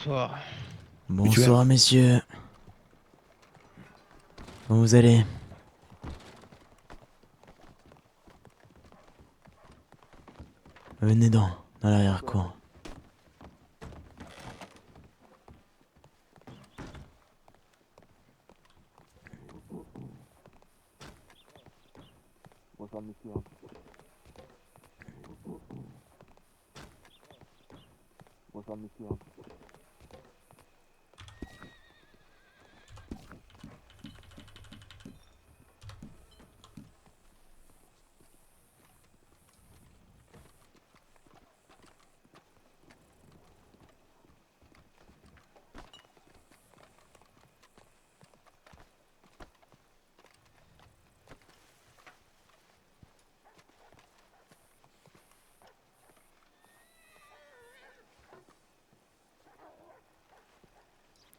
Bonsoir. Mutuel. Bonsoir messieurs, comment vous allez? Venez dans l'arrière-cour. Bonsoir monsieur. Bonsoir monsieur.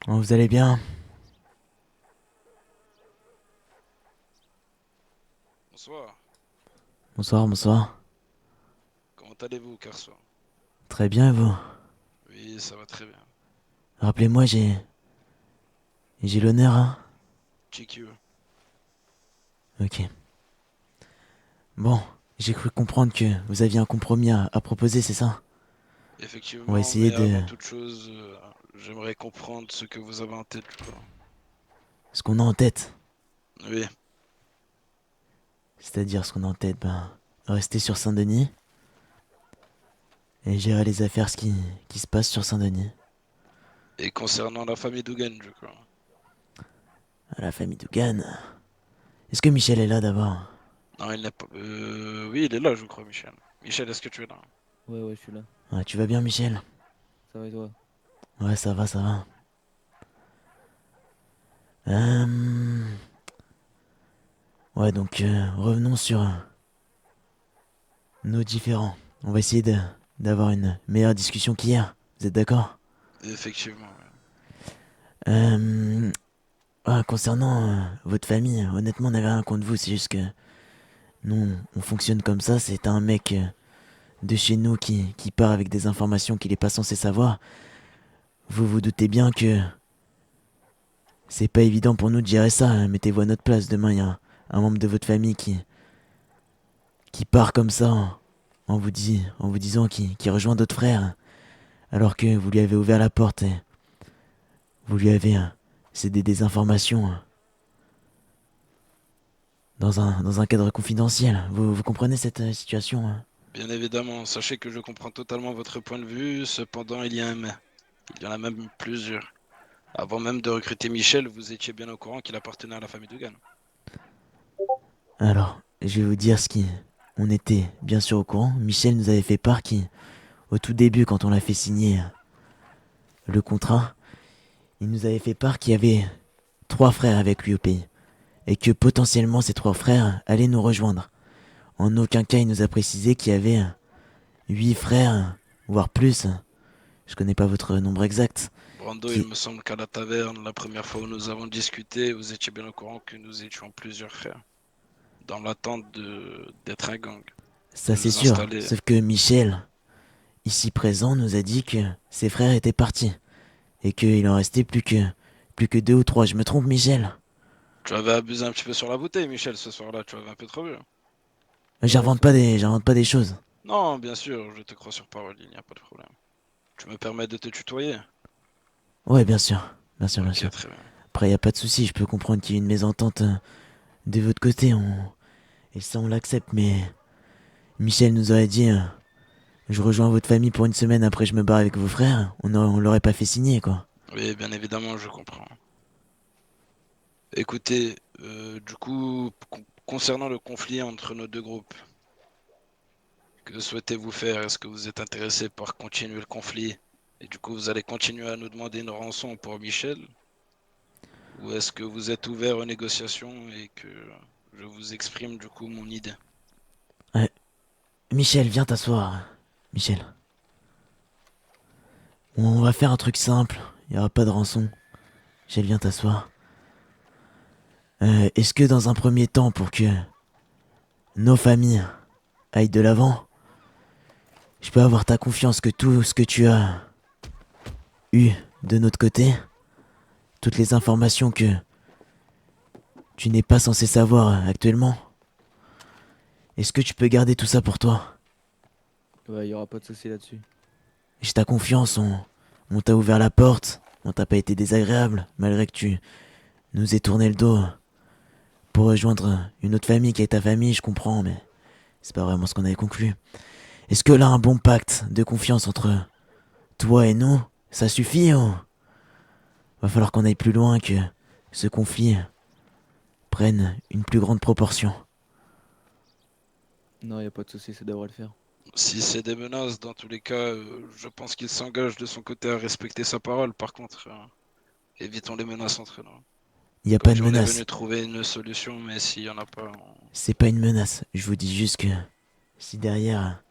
Oh, vous allez bien? Bonsoir, Bonsoir, bonsoir. comment allez-vous, Carso? Très bien et vous? Oui, ça va très bien. Rappelez-moi, j'ai l'honneur, hein? GQ. Ok. Bon, j'ai cru comprendre que vous aviez un compromis à proposer, c'est ça? On va Effectivement, essayer mais de... avant toute chose, j'aimerais comprendre ce que vous avez en tête, je crois. Ce qu'on a en tête. Oui, C'est-à-dire ce qu'on a en tête, rester sur Saint-Denis et gérer les affaires qui se passent sur Saint-Denis. et concernant la famille Dougan, je crois. À la famille Dougan. Est-ce que Michel est là d'abord? Non, il n'est pas... oui, il est là, je crois, Michel. Michel, est-ce que tu es là? Ouais, ouais, je suis là. Ouais, tu vas bien Michel? Ça va et toi? Ouais, ça va, ça va. Euh... Ouais, donc revenons sur nos différends. On va essayer d'avoir une meilleure discussion qu'hier. Vous êtes d'accord? Effectivement, ouais. euh... Concernant votre famille, honnêtement, on n'avait rien contre vous. C'est juste que nous, on fonctionne comme ça. C'est un mec de chez nous qui part avec des informations qu'il est pas censé savoir. Vous vous doutez bien que c'est pas évident pour nous de gérer ça, hein. Mettez-vous à notre place. Demain, il y a un membre de votre famille qui part comme ça en vous disant qu'il rejoint d'autres frères, alors que vous lui avez ouvert la porte et vous lui avez cédé des informations dans un cadre confidentiel. Vous comprenez cette situation, hein? Bien évidemment, sachez que je comprends totalement votre point de vue, cependant, il y a un mais. Il y en a même plusieurs. Avant même de recruter Michel, vous étiez bien au courant qu'il appartenait à la famille Dougan. Alors, je vais vous dire ce qui... On était bien sûr au courant. Michel nous avait fait part au tout début, quand on l'a fait signer le contrat, il nous avait fait part qu'il y avait trois frères avec lui au pays. Et que potentiellement ces trois frères allaient nous rejoindre. En aucun cas il nous a précisé qu'il y avait 8 frères, voire plus. Je connais pas votre nombre exact. Brando, il Qui... me semble qu'à la taverne, la première fois où nous avons discuté, vous étiez bien au courant que nous étions plusieurs frères, dans l'attente d'être un gang, Ça de c'est nous sûr. installer. Sauf que Michel, ici présent, nous a dit que ses frères étaient partis. Et qu'il en restait plus que deux ou trois. Je me trompe, Michel? Tu avais abusé un petit peu sur la bouteille, Michel, ce soir-là, tu avais un peu trop bu. Ouais, c'est vrai. J'invente pas des choses. Non, bien sûr, je te crois sur parole, il n'y a pas de problème. Tu me permets de te tutoyer? Ouais, bien sûr. Bien sûr, bien Ok, sûr. très bien. Après, y a pas de souci. Je peux comprendre qu'il y ait une mésentente de votre côté. Et ça, on l'accepte. Mais Michel nous aurait dit je rejoins votre famille pour une semaine, après je me barre avec vos frères. On l'aurait pas fait signer, quoi. Oui, bien évidemment, je comprends. Écoutez, du coup, concernant le conflit entre nos deux groupes, que souhaitez-vous faire? Est-ce que vous êtes intéressé par continuer le conflit et du coup vous allez continuer à nous demander une rançon pour Michel? Ou est-ce que vous êtes ouvert aux négociations et que je vous exprime du coup mon idée? Ouais. Michel, viens t'asseoir. Michel. On va faire un truc simple. Y aura pas de rançon. Michel, viens t'asseoir. Est-ce que dans un premier temps, pour que nos familles aillent de l'avant, je peux avoir ta confiance que tout ce que tu as eu de notre côté, toutes les informations que tu n'es pas censé savoir actuellement. Est-ce que tu peux garder tout ça pour toi? Ouais, y aura pas de souci là-dessus. J'ai ta confiance, on t'a ouvert la porte, on t'a pas été désagréable, malgré que tu nous aies tourné le dos pour rejoindre une autre famille qui est ta famille, je comprends, mais c'est pas vraiment ce qu'on avait conclu. Est-ce que là, un bon pacte de confiance entre toi et nous, ça suffit ou va falloir qu'on aille plus loin, que ce conflit prenne une plus grande proportion? Non, y a pas de souci, ça devrait le faire. Si c'est des menaces, dans tous les cas, je pense qu'il s'engage de son côté à respecter sa parole. Par contre, évitons les menaces entre nous. Y a Comme pas de dit, on est menace. venu trouver une solution, mais s'il y en a pas, C'est pas une menace. Je vous dis juste que si derrière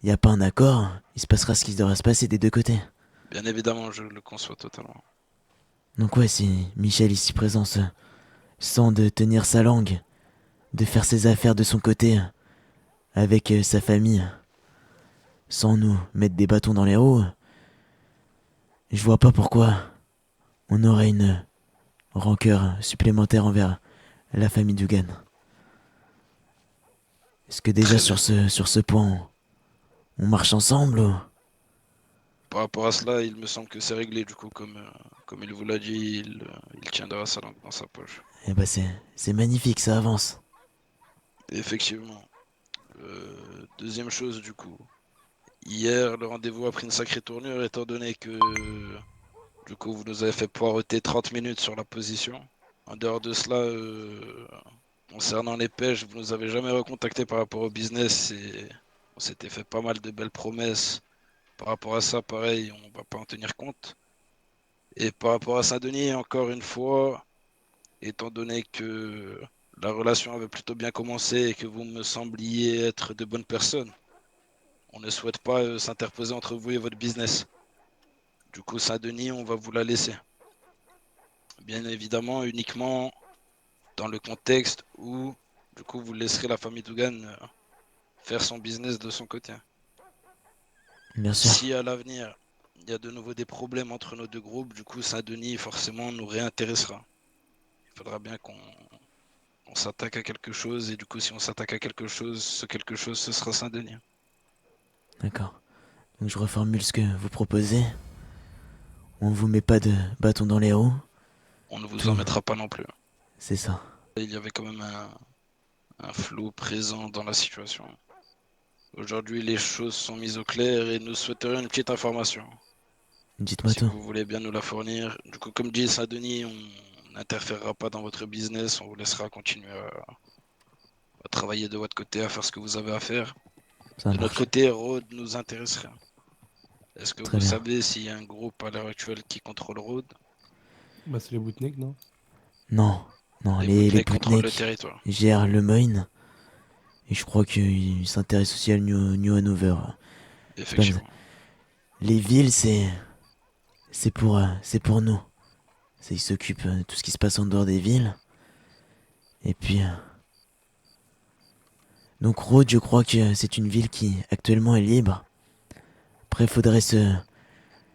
y a pas un accord, il se passera ce qui devra se passer des deux côtés. bien évidemment, je le conçois totalement. Donc ouais, si Michel ici présent se sent de tenir sa langue, de faire ses affaires de son côté, avec sa famille, sans nous mettre des bâtons dans les roues, je vois pas pourquoi on aurait une rancœur supplémentaire envers la famille Dugan. Est-ce que déjà Très bien. sur ce point, on marche ensemble ou... Par rapport à cela, il me semble que c'est réglé. Du coup, comme il vous l'a dit, il tiendra sa langue dans sa poche. Eh ben c'est magnifique, ça avance. Effectivement. Deuxième chose, du coup. Hier, le rendez-vous a pris une sacrée tournure, étant donné que du coup, vous nous avez fait poireauter 30 minutes sur la position. En dehors de cela, concernant les pêches, vous nous avez jamais recontacté par rapport au business et on s'était fait pas mal de belles promesses. Par rapport à ça, pareil, on va pas en tenir compte. Et par rapport à Saint-Denis, encore une fois, étant donné que la relation avait plutôt bien commencé et que vous me sembliez être de bonnes personnes, on ne souhaite pas s'interposer entre vous et votre business. Du coup, Saint-Denis, on va vous la laisser. Bien évidemment, uniquement dans le contexte où, du coup, vous laisserez la famille Dougan faire son business de son côté. Bien sûr. Si à l'avenir, il y a de nouveau des problèmes entre nos deux groupes, du coup, Saint-Denis, forcément, nous réintéressera. Il faudra bien qu'on s'attaque à quelque chose, et du coup, si on s'attaque à quelque chose, ce quelque chose, ce sera Saint-Denis. D'accord. Donc je reformule ce que vous proposez. On vous met pas de bâton dans les roues. On ne vous en Tout, mettra pas non plus. c'est ça. Il y avait quand même un flou présent dans la situation. Aujourd'hui, les choses sont mises au clair et nous souhaiterions une petite information. Dites-moi Si tout. vous voulez bien nous la fournir. Du coup, comme dit Saint-Denis, on n'interférera pas dans votre business, on vous laissera continuer à travailler de votre côté, à faire ce que vous avez à faire. Ça De notre marche. côté, Rhodes nous intéresserait. Est-ce que Très vous bien. savez s'il y a un groupe à l'heure actuelle qui contrôle Rhodes? Bah, c'est les bootlegs, non? Non. Non, Les les bootlegs contrôlent le bootnecks territoire. gèrent le Moine. Et je crois qu'ils s'intéressent aussi à New Hanover. C'est pas... Effectivement. Les villes, c'est pour nous. Ils s'occupent de tout ce qui se passe en dehors des villes. Et puis... Donc Rhodes, je crois que c'est une ville qui actuellement est libre. Après, faudrait se...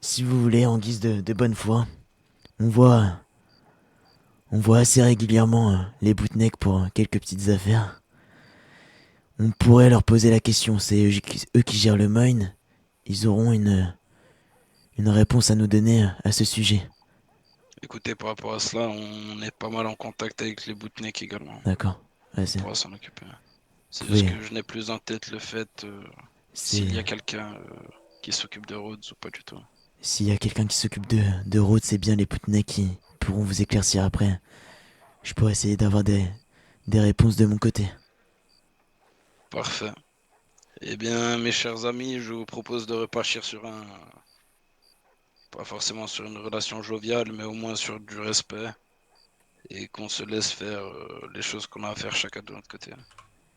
Si vous voulez, en guise de bonne foi, on voit... On voit assez régulièrement les bootnecks pour quelques petites affaires. On pourrait leur poser la question, c'est eux qui gèrent le mine. Ils auront une réponse à nous donner à ce sujet. Écoutez, par rapport à cela, on est pas mal en contact avec les bootnecks également. D'accord. Ouais, On pourra s'en occuper. vous C'est juste pouvez... que je n'ai plus en tête le fait C'est... s'il y a quelqu'un qui s'occupe de Rhodes ou pas du tout. S'il y a quelqu'un qui s'occupe de Rhodes, c'est bien les bootnecks qui pourront vous éclaircir après. Je pourrais essayer d'avoir des réponses de mon côté. Parfait. Eh bien, mes chers amis, je vous propose de repartir sur pas forcément sur une relation joviale, mais au moins sur du respect et qu'on se laisse faire les choses qu'on a à faire chacun de notre côté.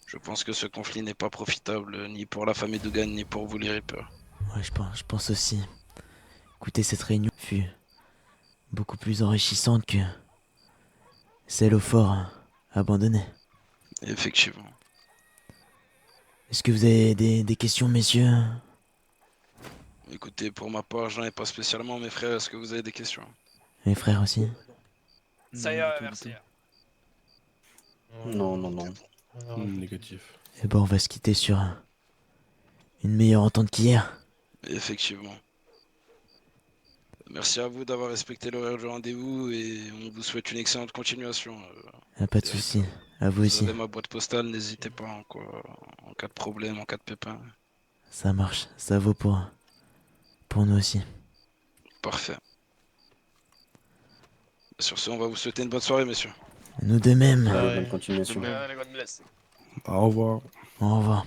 Je pense que ce conflit n'est pas profitable ni pour la famille Dugan ni pour vous les Reapers. Ouais, je pense aussi. Écoutez, cette réunion fut beaucoup plus enrichissante que celle au fort abandonné. Effectivement. Est-ce que vous avez des questions, messieurs? Écoutez, pour ma part, j'en ai pas spécialement. Mes frères, est-ce que vous avez des questions? Mes frères aussi. Ça Non, ira, du tout, du merci. tout. Non, non, non. Négatif. Eh ben, on va se quitter sur une meilleure entente qu'hier. Effectivement. Merci à vous d'avoir respecté l'horaire du rendez-vous et on vous souhaite une excellente continuation. Pas de Eric. soucis. À vous Vous aussi. avez ma boîte postale, n'hésitez pas en cas de problème, en cas de pépin. Ça marche. Ça vaut pour nous aussi. Parfait. Sur ce, on va vous souhaiter une bonne soirée, messieurs. Nous de même. Ouais. Bonne continuation. Allez, God bless. Au revoir. Au revoir.